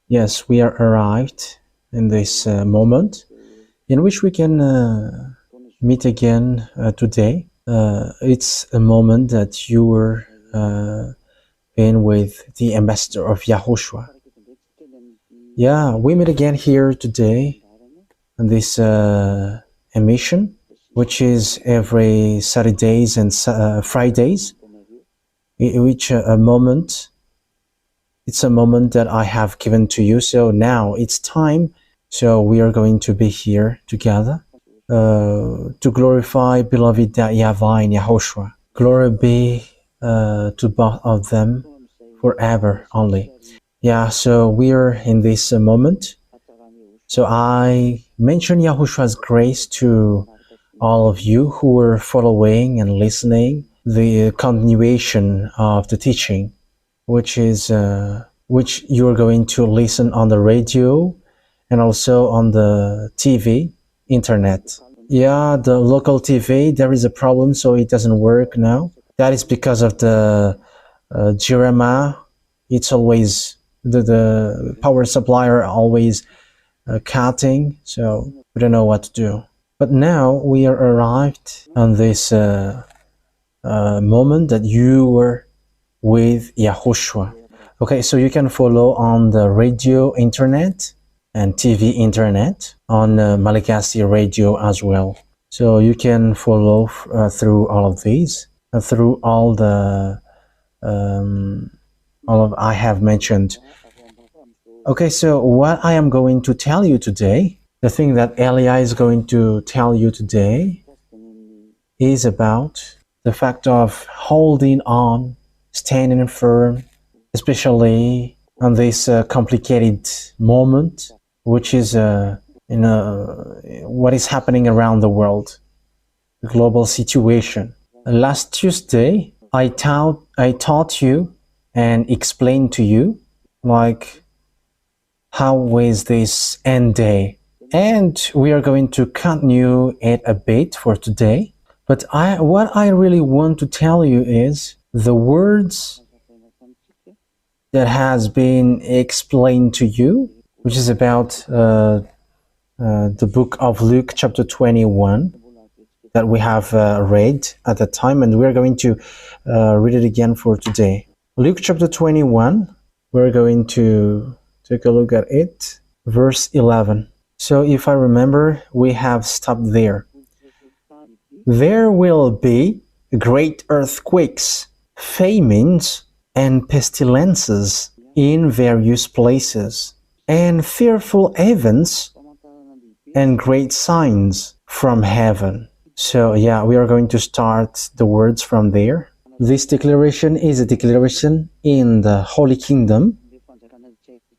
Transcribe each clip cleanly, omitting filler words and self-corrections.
Yes, we are arrived in this moment in which we can meet again today. It's a moment that you were in with the ambassador of YAHOSHUAH. Yeah, we meet again here today on this emission, which is every Saturdays and Fridays, in which it's a moment that I have given to you. So now it's time. So we are going to be here together to glorify beloved YAHVAH and YAHOSHUAH. Glory be to both of them forever only. Yeah, so we are in this moment. So I mention YAHOSHUAH's grace to all of you who are following and listening the continuation of the teaching, which is which you are going to listen on the radio and also on the TV, internet. Yeah, the local TV, there is a problem, so it doesn't work now. That is because of the Jirama. It's always the power supplier always cutting, so we don't know what to do. But now we are arrived on this moment that you were with YAHOSHUAH. Okay, so you can follow on the radio internet and TV internet, on Malagasy radio as well. So you can follow through all of these, through all the I have mentioned. Okay, so what I am going to tell you today, the thing that Elia is going to tell you today, is about the fact of holding on, standing firm, especially on this complicated moment, which is what is happening around the world, the global situation. Last Tuesday, I taught you and explained to you, like, how is this end day? And we are going to continue it a bit for today. But what I really want to tell you is the words that has been explained to you, which is about the book of Luke chapter 21 that we have read at the time, and we're going to read it again for today. Luke chapter 21, we're going to take a look at it, verse 11. So if I remember, we have stopped there. There will be great earthquakes, famines, and pestilences in various places, and fearful events and great signs from heaven. So yeah, we are going to start the words from there. This declaration is a declaration in the Holy Kingdom,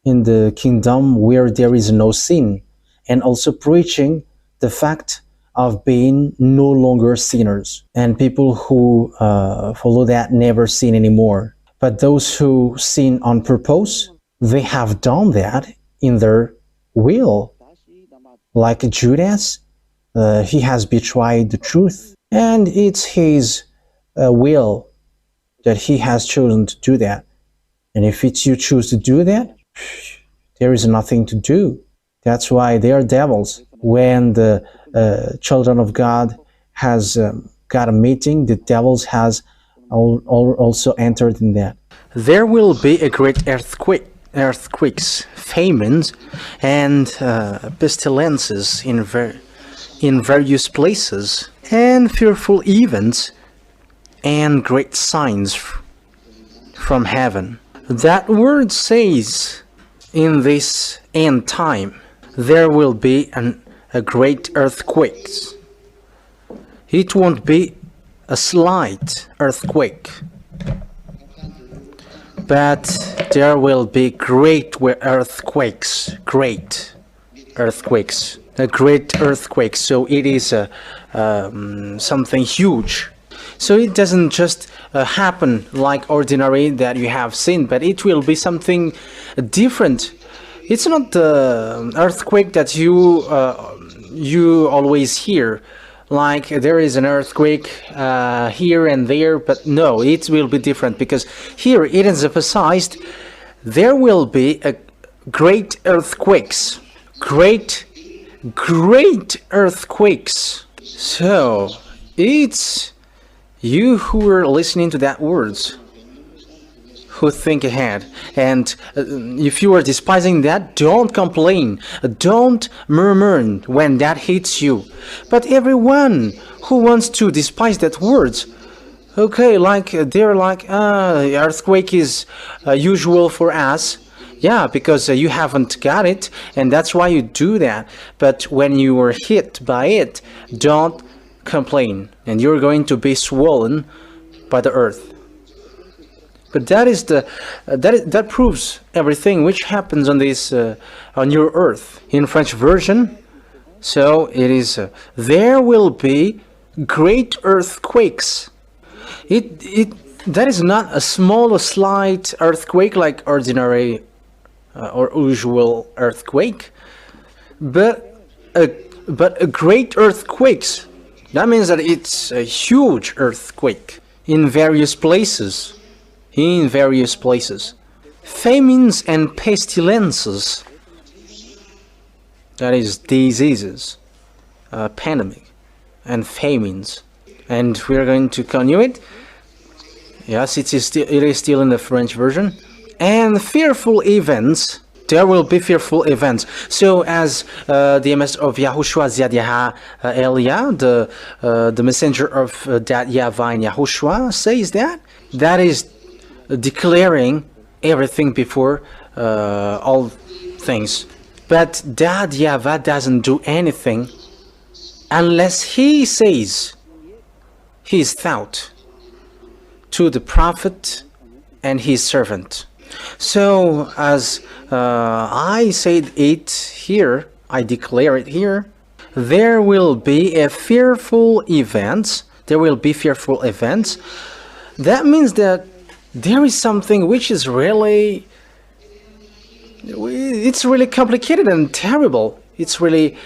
in the kingdom where there is no sin, and also preaching the fact of being no longer sinners, and people who follow that never sin anymore. But those who sin on purpose, they have done that in their will. Like Judas, he has betrayed the truth, and it's his will that he has chosen to do that. And if it's you choose to do that, there is nothing to do. That's why they are devils. When the children of God has got a meeting, the devils has also entered in that. There will be a great earthquakes, famines, and pestilences in various places, and fearful events, and great signs from heaven. That word says, in this end time, there will be a great earthquake. It won't be a slight earthquake, but there will be great earthquakes, a great earthquake. So it is something huge. So it doesn't just happen like ordinary that you have seen, but it will be something different. It's not the earthquake that you always hear, like there is an earthquake here and there, but no, it will be different, because here it is emphasized there will be a great earthquakes. Great earthquakes. So, it's you who are listening to that words who think ahead. And if you are despising that, don't complain. Don't murmur when that hits you. But everyone who wants to despise that words, okay, like they're like, earthquake is usual for us. Yeah, because you haven't got it, and that's why you do that. But when you are hit by it, don't complain, and you're going to be swollen by the earth. But that proves everything which happens on this on your earth in French version. So it is there will be great earthquakes. That is not a small or slight earthquake like ordinary or usual earthquake, but a great earthquakes. That means that it's a huge earthquake in various places. Famines and pestilences, that is diseases, pandemic and famines. And we are going to continue it. Yes, it is still in the French version. And fearful events, there will be fearful events. So as the MS of YAHOSHUAH Ziad Elia, the messenger of that YAHVAH and YAHOSHUAH says that is declaring everything before all things. But that YAHVAH doesn't do anything unless he says his thought to the prophet and his servant. So as I said it here, I declare it here, there will be fearful events. There will be fearful events. That means that there is something which is really, it's really complicated and terrible. It's really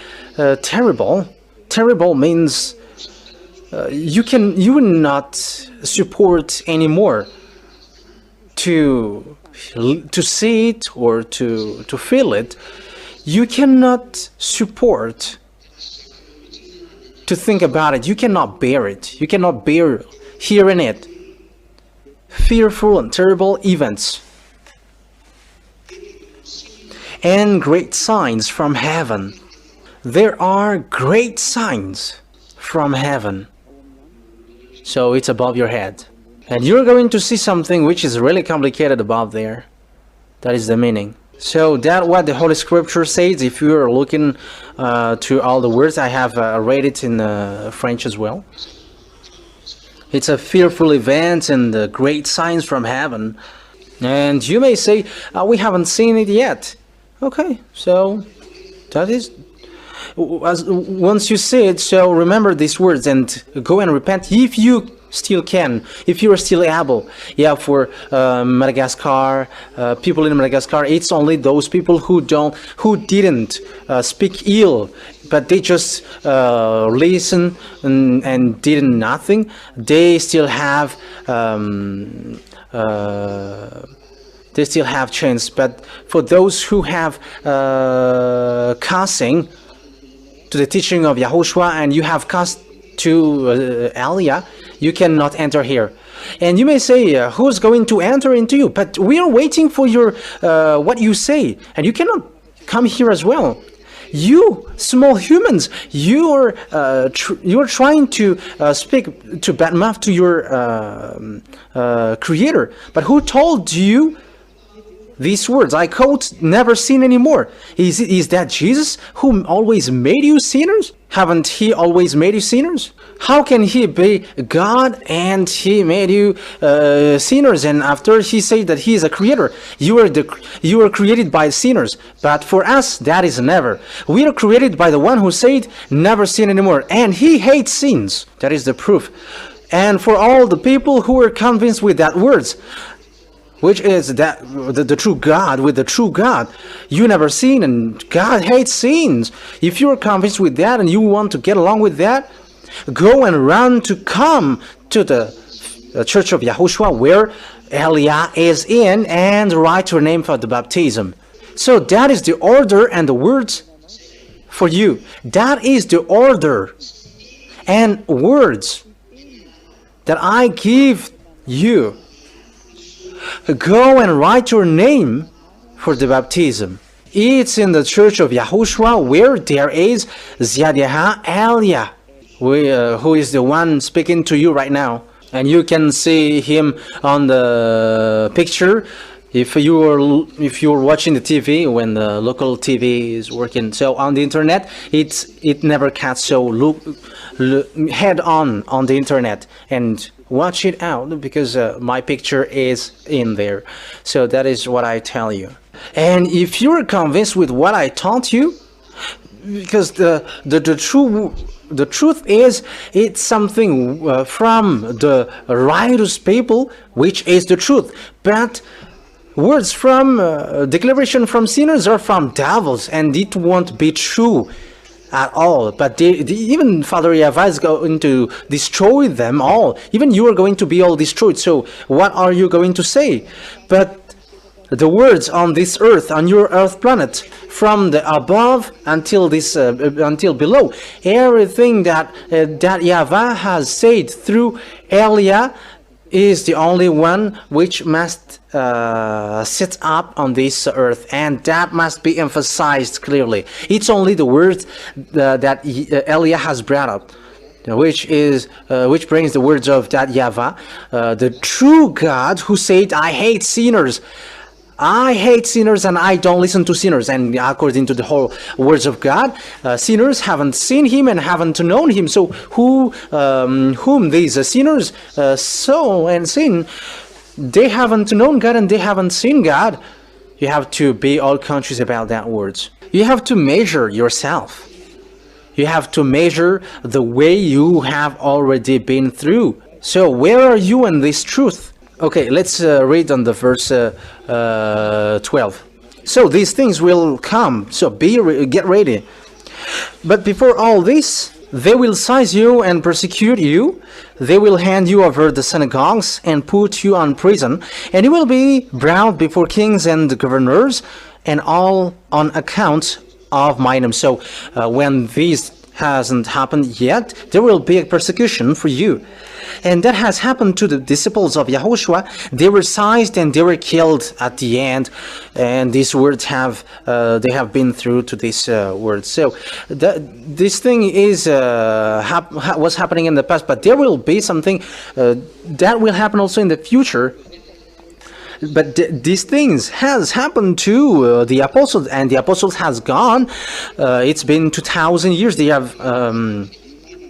terrible. Terrible means you will not support anymore to see it or to feel it. You cannot support to think about it. You cannot bear it. You cannot bear hearing it. Fearful and terrible events. And great signs from heaven. There are great signs from heaven. So it's above your head. And you're going to see something which is really complicated above there. That is the meaning. So that's what the Holy Scripture says. If you are looking to all the words, I have read it in French as well. It's a fearful event and great signs from heaven. And you may say, we haven't seen it yet. Okay, so that is... Once you see it, so remember these words and go and repent if you still can, if you are still able. Yeah, for Madagascar, people in Madagascar, it's only those people who didn't speak ill, but they just listen and did nothing. They still have chance. But for those who have cussing to the teaching of YAHOSHUAH and you have cussed to Elia, you cannot enter here. And you may say, who's going to enter into you? But we are waiting for your what you say, and you cannot come here as well. You small humans, you are trying to speak to bad mouth to your Creator. But who told you these words? I quote, never sin anymore. Is that Jesus who always made you sinners? Haven't he always made you sinners? How can he be God and he made you sinners? And after he said that he is a creator, you are created by sinners. But for us, that is never. We are created by the one who said, never sin anymore. And he hates sins. That is the proof. And for all the people who are convinced with that words, which is that the true God, with the true God, you never sin and God hates sins. If you're convinced with that and you want to get along with that, go and run to come to the Church of Yahushua, where Elia is in, and write your name for the baptism. So that is the order and the words for you. That is the order and words that I give you. Go and write your name for the baptism. It's in the Church of Yahushua, where there is Ziadiah Elia, who is the one speaking to you right now. And you can see him on the picture if you're watching the TV when the local TV is working. So on the internet, it never cuts. So look head on the internet and watch it out, because my picture is in there. So that is what I tell you. And if you're convinced with what I taught you, because the truth is, it's something from the righteous people, which is the truth. But words from declaration from sinners are from devils, and it won't be true at all. But even Father YAHVAH is going to destroy them all. Even you are going to be all destroyed. So what are you going to say? But the words on this earth, on your earth planet, from the above until this until below, everything that YAHVAH has said through Elia is the only one which must sit up on this earth, and that must be emphasized clearly. It's only the words that Elia has brought up, which brings the words of that YAHVAH, the true God, who said, I hate sinners. I hate sinners and I don't listen to sinners. And according to the whole words of God, sinners haven't seen him and haven't known him. So whom these sinners sow and sin, they haven't known God and they haven't seen God. You have to be all conscious about that words. You have to measure yourself. You have to measure the way you have already been through. So where are you in this truth? Okay, let's read on the verse 12. So these things will come, so get ready. But before all this, they will seize you and persecute you. They will hand you over the synagogues and put you on prison, and you will be brought before kings and governors, and all on account of my name. So when this hasn't happened yet, there will be a persecution for you. And that has happened to the disciples of Yahushua. They were seized and they were killed at the end. And these words they have been through to this word. So this thing is was happening in the past, but there will be something that will happen also in the future. But these things has happened to the apostles, and the apostles has gone. It's been 2,000 years. They have.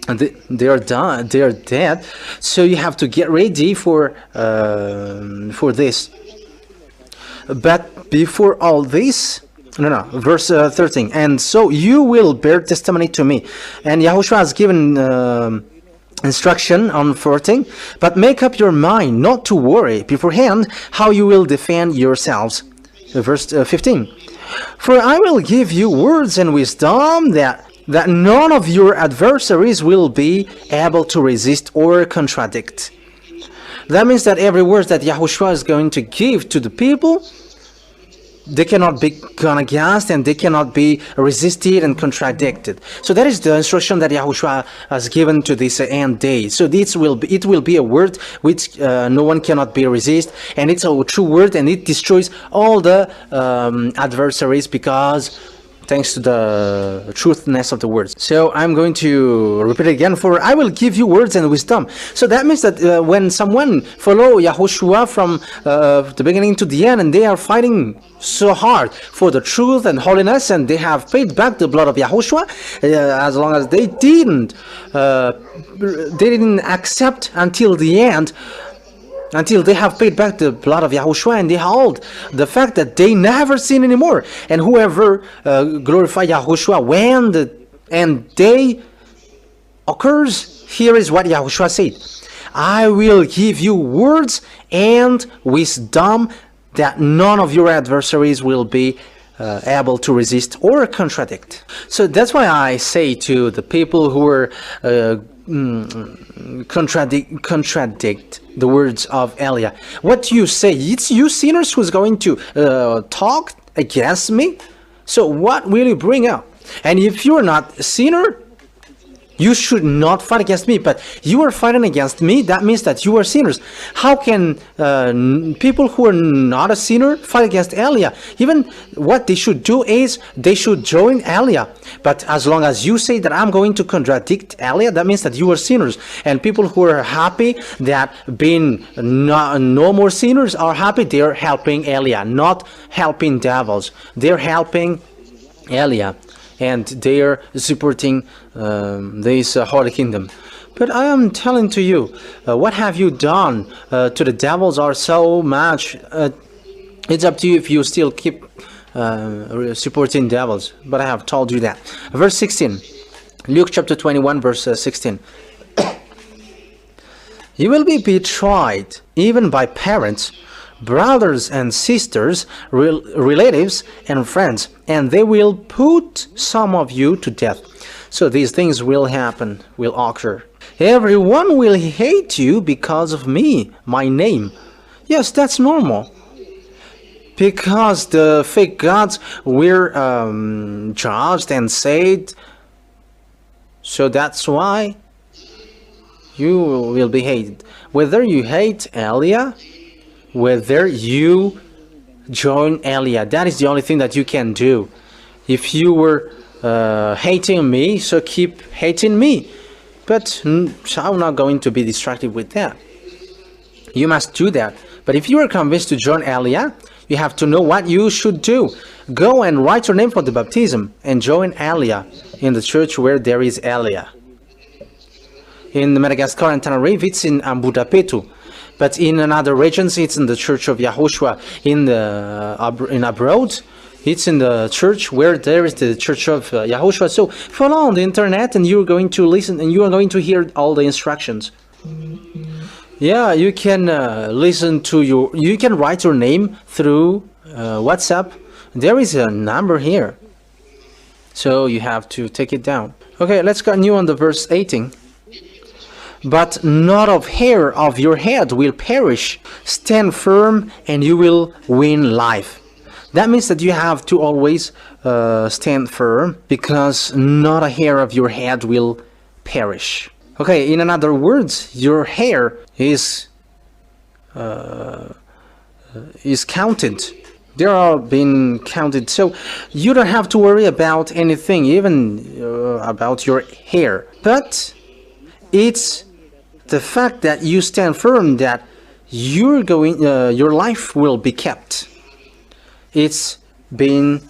They are done. They are dead. So you have to get ready for this. But before all this, verse 13. And so you will bear testimony to me. And Yahushua has given instruction on 14. But make up your mind not to worry beforehand how you will defend yourselves. Verse 15. For I will give you words and wisdom that none of your adversaries will be able to resist or contradict. That means that every word that Yahushua is going to give to the people, they cannot be gone against and they cannot be resisted and contradicted. So that is the instruction that Yahushua has given to this end day. So it will be a word which no one cannot be resist, and it's a true word, and it destroys all the adversaries, because thanks to the truthness of the words. So I'm going to repeat it again. For I will give you words and wisdom. So that means that when someone follow Yahushua from the beginning to the end, and they are fighting so hard for the truth and holiness, and they have paid back the blood of Yahushua, as long as they didn't accept until the end, until they have paid back the blood of Yahushua, and they hold the fact that they never sin anymore. And whoever glorify Yahushua when the end day occurs, here is what Yahushua said. I will give you words and wisdom that none of your adversaries will be able to resist or contradict. So that's why I say to the people who are contradict the words of Elia, what you say, it's you sinners who's going to talk against me. So what will you bring up? And if you're not a sinner, you should not fight against me, but you are fighting against me. That means that you are sinners. How can people who are not a sinner fight against Elia? Even what they should do is they should join Elia. But as long as you say that I'm going to contradict Elia, that means that you are sinners. And people who are happy that being no more sinners are happy, they're helping Elia, not helping devils. They're helping Elia. And they are supporting this holy kingdom. But I am telling to you, what have you done to the devils or so much? It's up to you if you still keep supporting devils. But I have told you that. Verse 16, Luke chapter 21, verse 16. You will be betrayed even by parents, brothers and sisters, relatives and friends, and they will put some of you to death. So these things will happen, will occur. Everyone will hate you because of me, my name. Yes, that's normal. Because the fake gods were judged and saved. So that's why you will be hated. Whether you hate Elia, whether you join Elia, that is the only thing that you can do. If you were hating me, so keep hating me. But I'm not going to be distracted with that. You must do that. But if you are convinced to join Elia, you have to know what you should do. Go and write your name for the baptism and join Elia in the church where there is Elia. In Madagascar and Tenerife, it's in Ambudapetu. But in another regions, it's in the church of YAHOSHUAH. In abroad, it's in the church where there is the church of YAHOSHUAH. So follow on the internet, and you're going to listen, and you are going to hear all the instructions. Yeah, you can listen to you can write your name through WhatsApp. There is a number here, so you have to take it down. Okay, let's continue on the verse 18. But not of hair of your head will perish. Stand firm and you will win life. That means that you have to always stand firm, because not a hair of your head will perish. Okay, in other words, your hair is counted. They are being counted. So you don't have to worry about anything, even about your hair. But it's the fact that you stand firm, that your life will be kept. It's the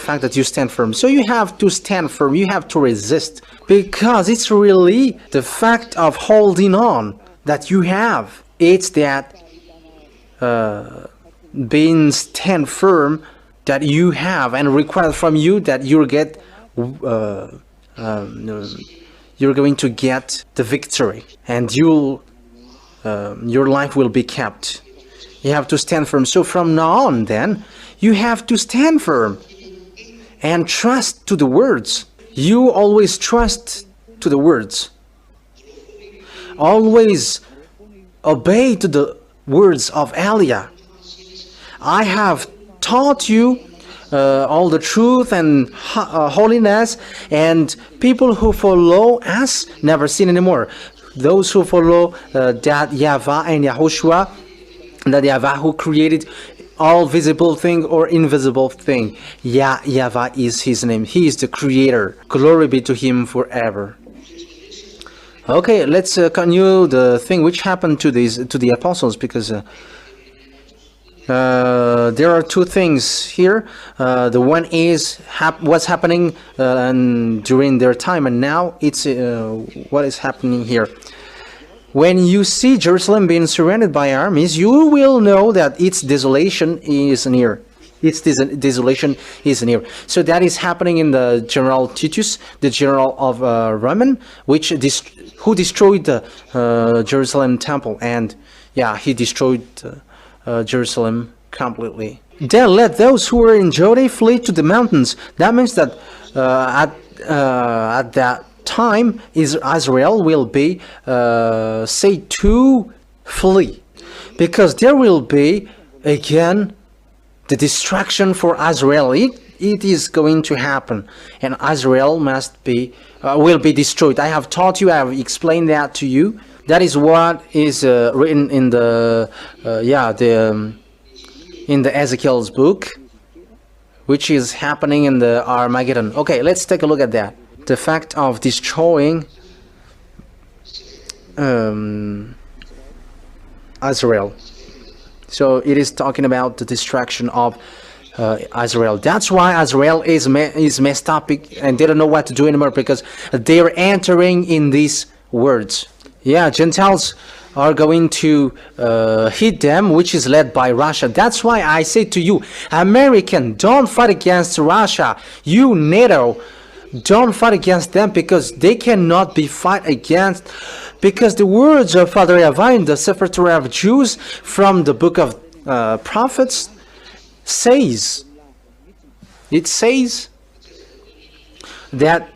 fact that you stand firm. So you have to stand firm. You have to resist, because it's really the fact of holding on that you have. It's that being stand firm that you have, and required from you that you get. You're going to get the victory, and your life will be kept. You have to stand firm. So from now on, then, you have to stand firm and trust to the words. You always trust to the words. Always obey to the words of Elia. I have taught you all the truth and holiness, and people who follow us never sin anymore. Those who follow that YAHVAH and YAHOSHUAH, that YAHVAH who created all visible thing or invisible thing. YAHVAH is his name. He is the creator. Glory be to him forever. Okay, let's continue the thing which happened to the apostles, because there are two things here. The one is what's happening during their time, and now it's what is happening here. When you see Jerusalem being surrounded by armies, you will know that its desolation is near. Its desolation is near. So that is happening in the General Titus, the general of Roman, who destroyed the Jerusalem temple, and yeah, he destroyed Jerusalem completely. Then let those who are in Judea flee to the mountains. That means that at that time Israel will be said to flee, because there will be again the destruction for Israel. It is going to happen, and Israel must be will be destroyed. I have taught you, I have explained that to you. That is what is written in the in the Ezekiel's book, which is happening in the Armageddon. Okay, let's take a look at that. The fact of destroying Israel. So it is talking about the destruction of Israel. That's why Israel is messed up and they don't know what to do anymore, because they're entering in these words. Yeah, Gentiles are going to hit them, which is led by Russia. That's why I say to you, American, don't fight against Russia. You, NATO, don't fight against them, because they cannot be fight against, because the words of Father YAHVAH in the Sefer Torah of Jews from the book of prophets says, it says that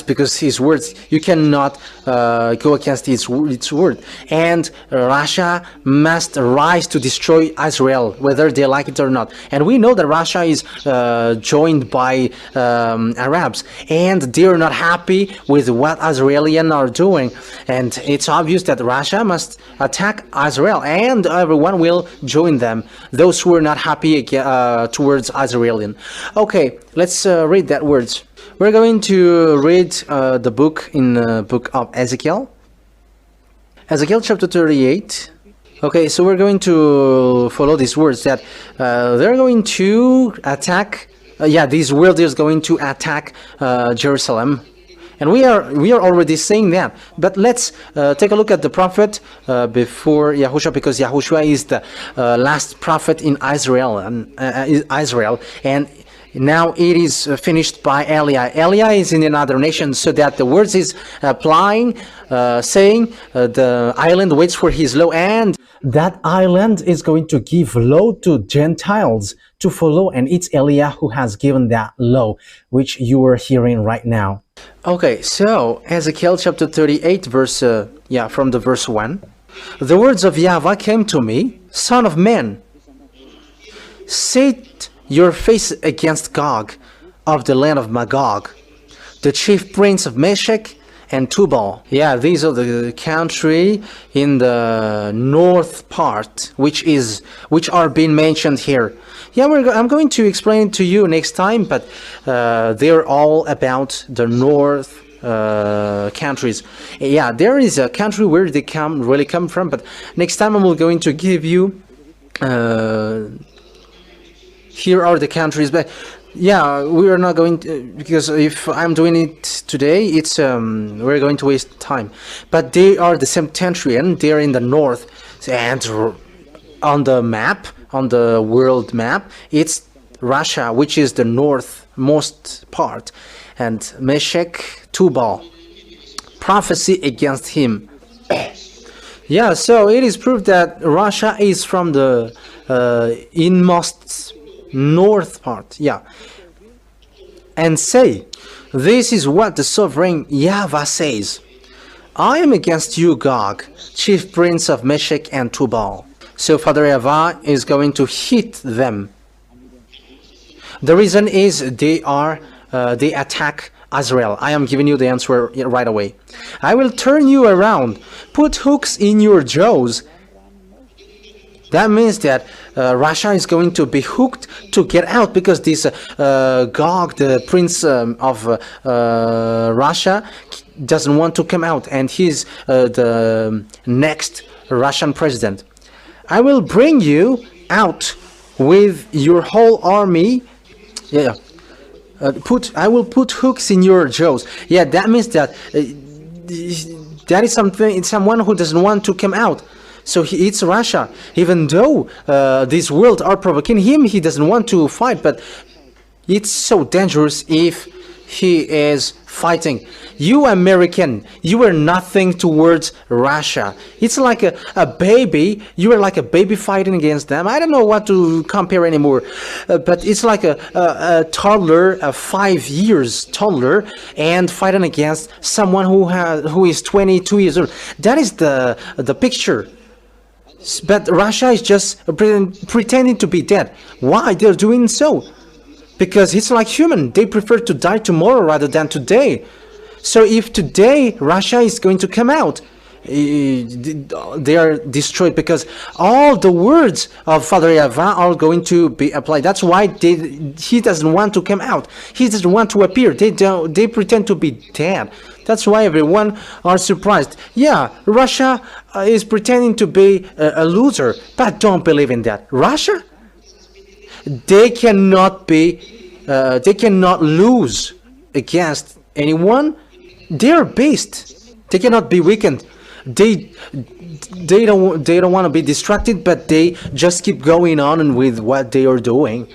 because his words, you cannot go against its word, and Russia must rise to destroy Israel, whether they like it or not. And we know that Russia is joined by Arabs, and they are not happy with what Israelis are doing, and it's obvious that Russia must attack Israel, and everyone will join them, those who are not happy towards Israel. Okay, let's read that words. We're going to read the book in the book of Ezekiel. Ezekiel chapter 38. Okay, so we're going to follow these words that they're going to attack. These world is going to attack Jerusalem, and we are already saying that. But let's take a look at the prophet before YAHOSHUAH, because YAHOSHUAH is the last prophet in Israel, and now it is finished by Elia. Elia is in another nation, so that the words is applying, saying the island waits for his law, and that island is going to give law to Gentiles to follow, and it's Elia who has given that law, which you are hearing right now. Okay, so Ezekiel chapter 38, verse from the verse 1. The words of YAHVAH came to me, Son of man, set your face against Gog of the land of Magog, the chief prince of Meshech and Tubal. Yeah, these are the country in the north part, which are being mentioned here. Yeah, I'm going to explain it to you next time, but they're all about the north countries. Yeah, there is a country where they really come from, but next time I'm going to give you here are the countries. But yeah, we are not going to, because if I'm doing it today, it's we're going to waste time. But they are the septentrion, they're in the north, and on the map, on the world map, it's Russia, which is the northmost part, and Meshech, Tubal, prophecy against him. Yeah, so it is proof that Russia is from the inmost north part. Yeah, and say, this is what the sovereign YAHVAH says: I am against you, Gog, chief prince of Meshech and Tubal. So Father YAHVAH is going to hit them. The reason is they attack Israel. I am giving you the answer right away. I will turn you around, put hooks in your jaws. That means that Russia is going to be hooked to get out, because this Gog, the prince of Russia, doesn't want to come out, and he's the next Russian president. I will bring you out with your whole army. Yeah. I will put hooks in your jaws. Yeah, that means that that is someone who doesn't want to come out. So it's Russia. Even though this world are provoking him, he doesn't want to fight. But it's so dangerous if he is fighting. You American, you are nothing towards Russia. It's like a baby. You are like a baby fighting against them. I don't know what to compare anymore, but it's like a toddler, a 5 years toddler, and fighting against someone who is 22 years old. That is the picture. But Russia is just pretending to be dead. Why they're doing so? Because it's like human. They prefer to die tomorrow rather than today. So if today Russia is going to come out, they are destroyed, because all the words of Father YAHVAH are going to be applied. That's why he doesn't want to come out. He doesn't want to appear. They pretend to be dead. That's why everyone are surprised. Yeah, Russia is pretending to be a loser, but don't believe in that. Russia, they cannot lose against anyone. They are based. They cannot be weakened. They don't want to be distracted, but they just keep going on with what they are doing.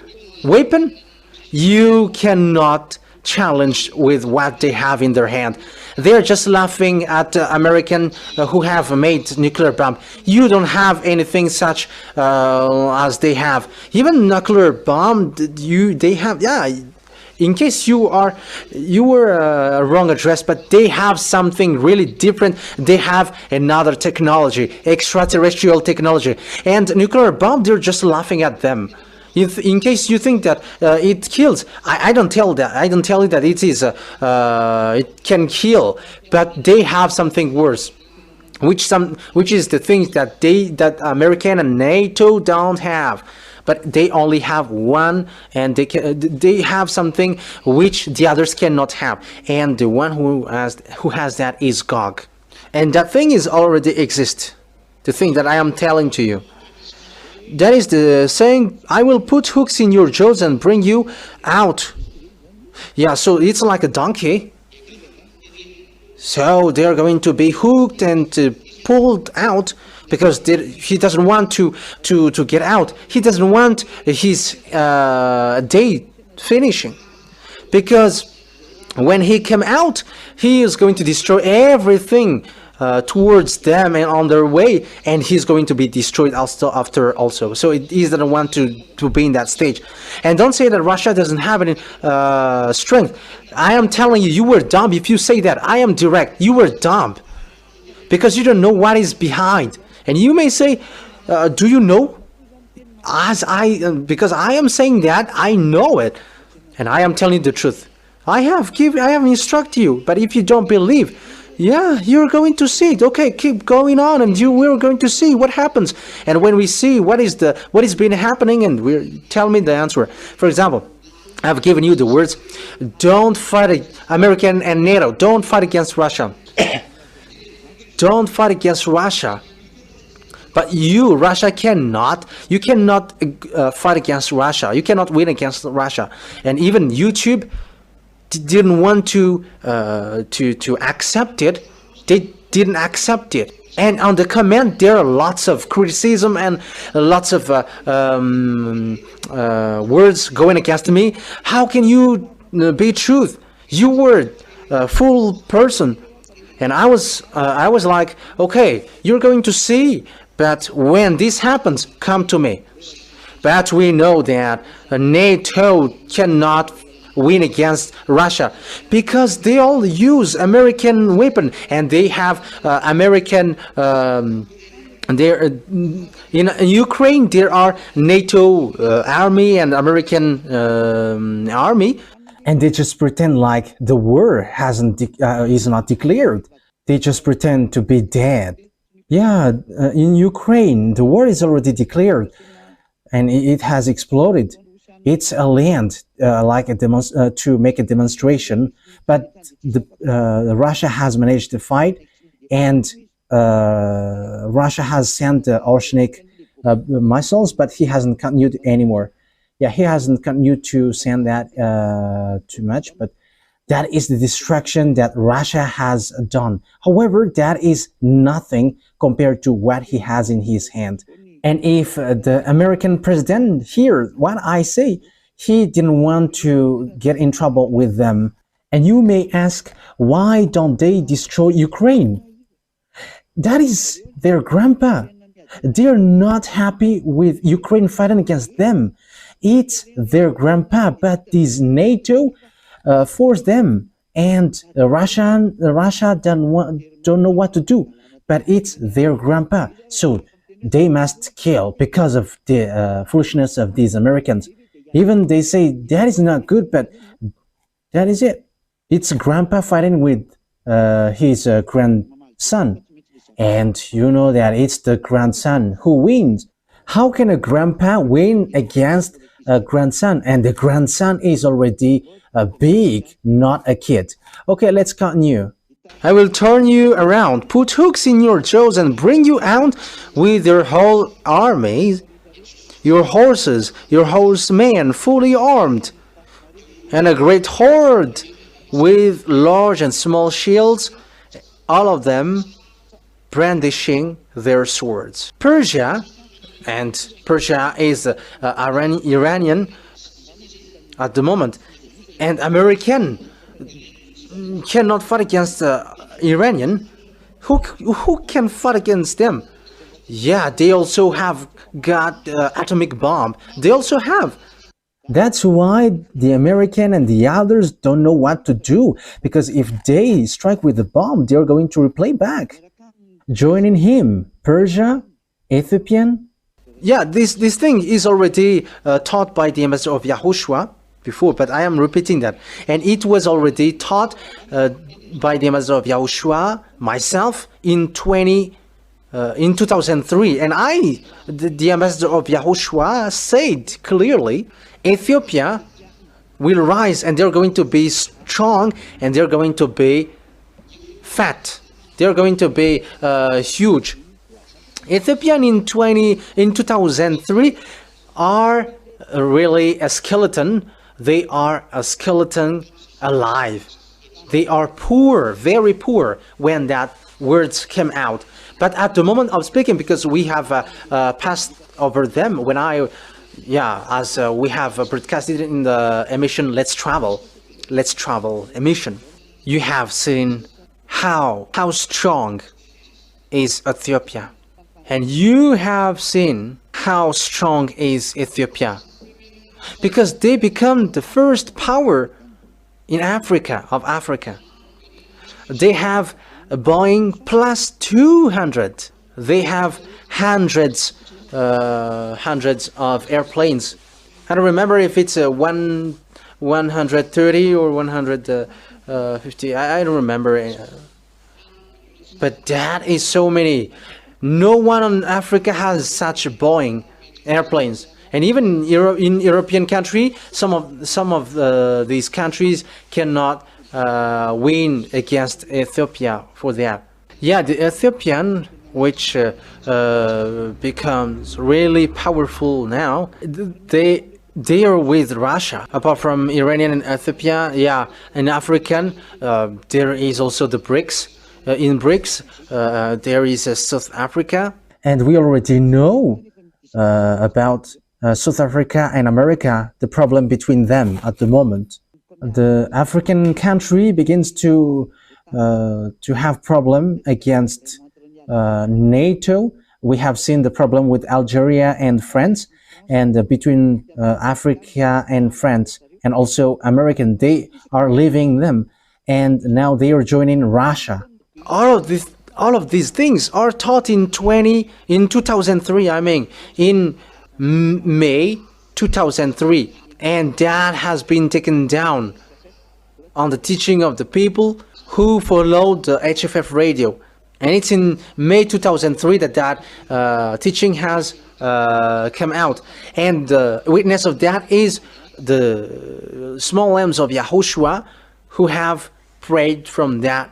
Weapon, you cannot challenge with what they have in their hand. They are just laughing at American who have made nuclear bomb. You don't have anything such as they have. Even nuclear bomb, they have. Yeah. In case you were wrong address, but they have something really different. They have another technology, extraterrestrial technology, and nuclear bomb. They're just laughing at them. In case you think that it kills, I don't tell that. I don't tell you that it is. It can kill, but they have something worse, which is the things that American and NATO don't have. But they only have one, and they have something which the others cannot have, and the one who has that is Gog, and that thing is already exist. The thing that I am telling to you, that is the saying, I will put hooks in your jaws and bring you out. Yeah, so it's like a donkey. So they are going to be hooked and pulled out, because he doesn't want to get out. He doesn't want his day finishing, because when he come out, he is going to destroy everything towards them and on their way, and he's going to be destroyed also. So he doesn't want to be in that stage. And don't say that Russia doesn't have any strength. I am telling you, you were dumb if you say that. I am direct. You were dumb, because you don't know what is behind. And you may say, do you know? Because I am saying that, I know it, and I am telling you the truth. I have instructed you, but if you don't believe, yeah, you're going to see it. Okay, keep going on, and we're going to see what happens. And when we see what is been happening, and tell me the answer. For example, I've given you the words: don't fight American and NATO. Don't fight against Russia. Don't fight against Russia. But Russia cannot. You cannot fight against Russia. You cannot win against Russia. And even YouTube didn't want to accept it. They didn't accept it. And on the comment, there are lots of criticism and lots of words going against me. How can you be truth? You were a full person. And I was like, okay, you're going to see. But when this happens, come to me. But we know that NATO cannot win against Russia, because they all use American weapon, and they have American. In Ukraine, there are NATO army and American army, and they just pretend like the war is not declared. They just pretend to be dead. Yeah, in Ukraine, the war is already declared, and it has exploded. It's a land to make a demonstration, but Russia has managed to fight, and Russia has sent the oceanic missiles, but he hasn't continued anymore. Yeah, he hasn't continued to send that too much, but that is the destruction that Russia has done. However, that is nothing compared to what he has in his hand. And if the American president hears what I say, he didn't want to get in trouble with them, And you may ask, why don't they destroy Ukraine? That is their grandpa. They're not happy with Ukraine fighting against them. It's their grandpa, but this NATO forced them, and Russia don't know what to do. But it's their grandpa, so they must kill because of the foolishness of these Americans. Even they say that is not good, but that is it. It's grandpa fighting with his grandson. And you know that it's the grandson who wins. How can a grandpa win against a grandson? And the grandson is already big, not a kid. Okay, let's continue. I will turn you around, put hooks in your jaws, and bring you out with your whole army, your horses, your horsemen fully armed, and a great horde with large and small shields, all of them brandishing their swords. Persia, and Persia is Iranian at the moment, and American cannot fight against Iranian. Who can fight against them? Yeah, they also have got atomic bomb. They also have. That's why the American and the others don't know what to do, because if they strike with the bomb, they're going to reply back. Joining him, Persia, Ethiopian. Yeah, this thing is already taught by the ambassador of YAHOSHUAH before, but I am repeating that. And it was already taught by the ambassador of YAHOSHUAH, myself, in 2003. And the ambassador of YAHOSHUAH, said clearly, Ethiopia will rise and they're going to be strong and they're going to be fat. They're going to be huge. Ethiopian in 2003 are really a skeleton. They are a skeleton alive. They are poor, very poor when that words came out. But at the moment of speaking, because we have passed over them, when as we have broadcasted in the emission Let's Travel emission, you have seen how strong is Ethiopia. And you have seen how strong is Ethiopia. Because they become the first power in Africa, They have a Boeing plus 200. They have hundreds of airplanes. I don't remember if it's a 130 or 150. I don't remember. But that is so many. No one in Africa has such Boeing airplanes. And even in European country, some of these countries cannot win against Ethiopia for that. Yeah, the Ethiopian, which becomes really powerful now, they are with Russia. Apart from Iranian and Ethiopia, yeah, in African, there is also the BRICS. In BRICS, there is South Africa. And we already know about South Africa and America, the problem between them at the moment. The African country begins to have problem against NATO. We have seen the problem with Algeria and France, and between Africa and France, and also American. They are leaving them, and now they are joining Russia. All of these things are taught in 2003. I mean, in May 2003, and that has been taken down on the teaching of the people who followed the HFF radio. And it's in May 2003 that teaching has come out. And the witness of that is the small lambs of YAHOSHUAH who have prayed from that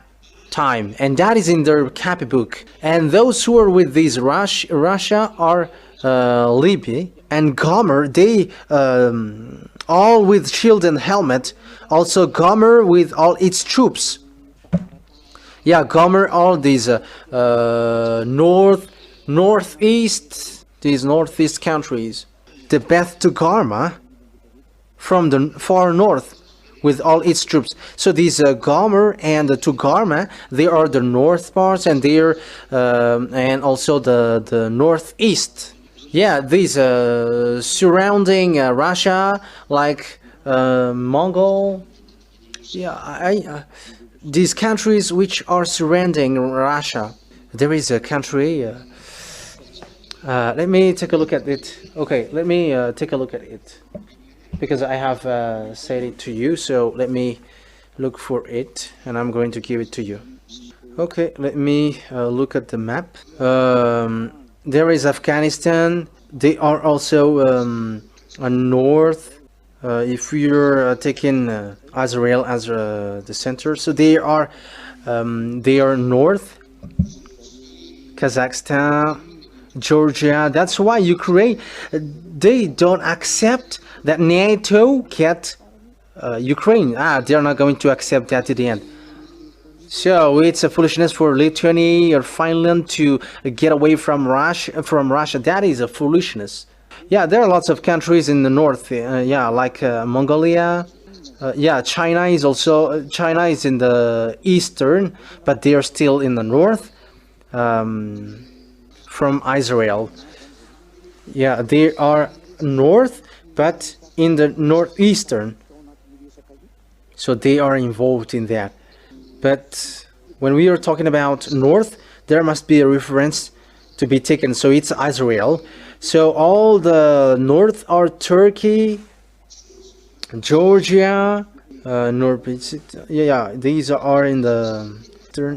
time. And that is in their copy book. And those who are with these Russia are Libby and Gomer. They all with shield and helmet. Also Gomer with all its troops. Yeah, Gomer, all these northeast countries. The Beth to Garma from the far north with all its troops. So these Gomer and the Togarmah, they are the north parts, and they're and also the northeast. Yeah, these surrounding Russia, like Mongol. Yeah, these countries which are surrounding Russia. There is a country. Let me take a look at it. Okay, let me take a look at it, because I have said it to you. So let me look for it, and I'm going to give it to you. Okay, let me look at the map. There is Afghanistan. They are also north. If you're taking Israel as the center, so they are north. Kazakhstan, Georgia. That's why Ukraine, they don't accept that NATO get Ukraine. They're not going to accept that to the end. So it's a foolishness for Lithuania or Finland to get away from Russia. That is a foolishness. Yeah, there are lots of countries in the north. Yeah, like Mongolia. Yeah, China is in the eastern, but they are still in the north. From Israel. Yeah, they are north, but in the northeastern. So they are involved in that. But when we are talking about north, there must be a reference to be taken. So it's Israel. So all the north are Turkey, Georgia, yeah, these are in the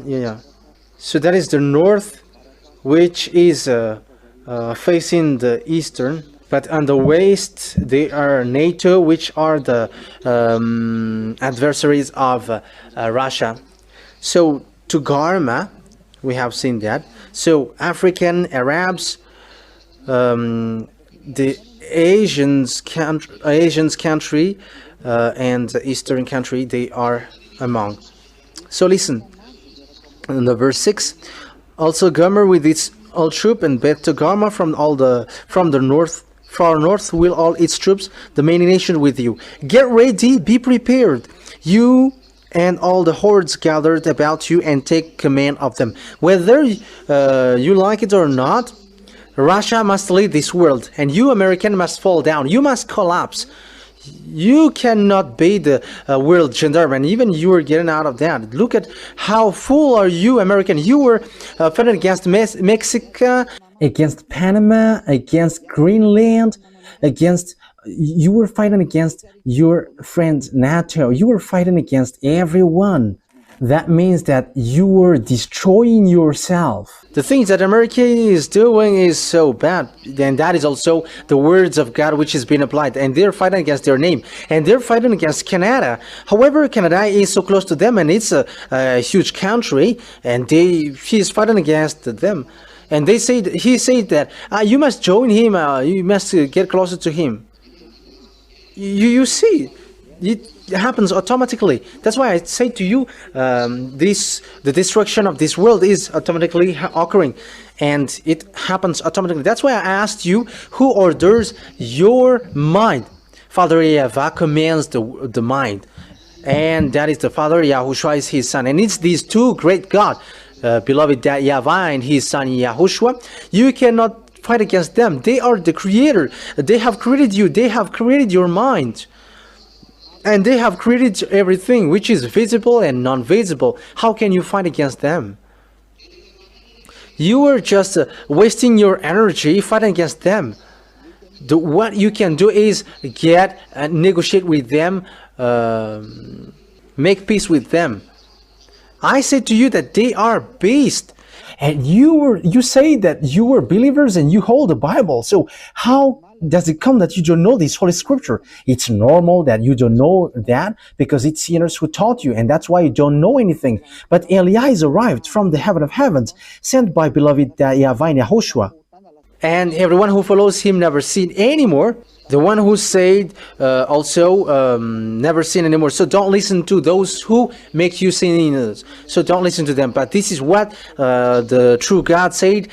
yeah. So that is the north, which is facing the eastern. But on the west, they are NATO, which are the adversaries of Russia. So Togarmah, we have seen that. So African Arabs, the Asians country and the Eastern country, they are among. So listen, in the verse 6, also Gomer with its all troop, and Beth Togarmah from the north, far north, will all its troops, the many nations with you. Get ready, be prepared, you and all the hordes gathered about you, and take command of them. Whether you like it or not, Russia must lead this world, and you, American, must fall down. You must collapse. You cannot be the world gendarme, and even you are getting out of that. Look at how fool are you, American. You were fighting against Mexico, against Panama, against Greenland, you were fighting against your friend NATO. You were fighting against everyone. That means that you were destroying yourself. The things that America is doing is so bad, and that is also the words of God which is being applied, and they're fighting against their name, and they're fighting against Canada. However, Canada is so close to them, and it's a huge country, and he is fighting against them, and he said that you must join him, you must get closer to him. You see, it happens automatically. That's why I say to you, the destruction of this world is automatically occurring, and it happens automatically. That's why I asked you, who orders your mind? Father YAHVAH commands the mind, and that is the Father. YAHOSHUAH is his son, and it's these two great God, beloved YAHVAH and his son YAHOSHUAH. You cannot fight against them. They are the creator. They have created you. They have created your mind. And they have created everything which is visible and non-visible. How can you fight against them? You are just wasting your energy fighting against them. What you can do is negotiate with them, make peace with them. I say to you that they are beasts. And you say that you are believers and you hold the Bible. So how does it come that you don't know this Holy Scripture? It's normal that you don't know that because it's sinners who taught you, and that's why you don't know anything. But Elias arrived from the heaven of heavens, sent by beloved YAHVAH and YAHOSHUAH. And everyone who follows him never sin anymore. The one who said also never sin anymore. So don't listen to those who make you sinners. So don't listen to them. But this is what the true God said.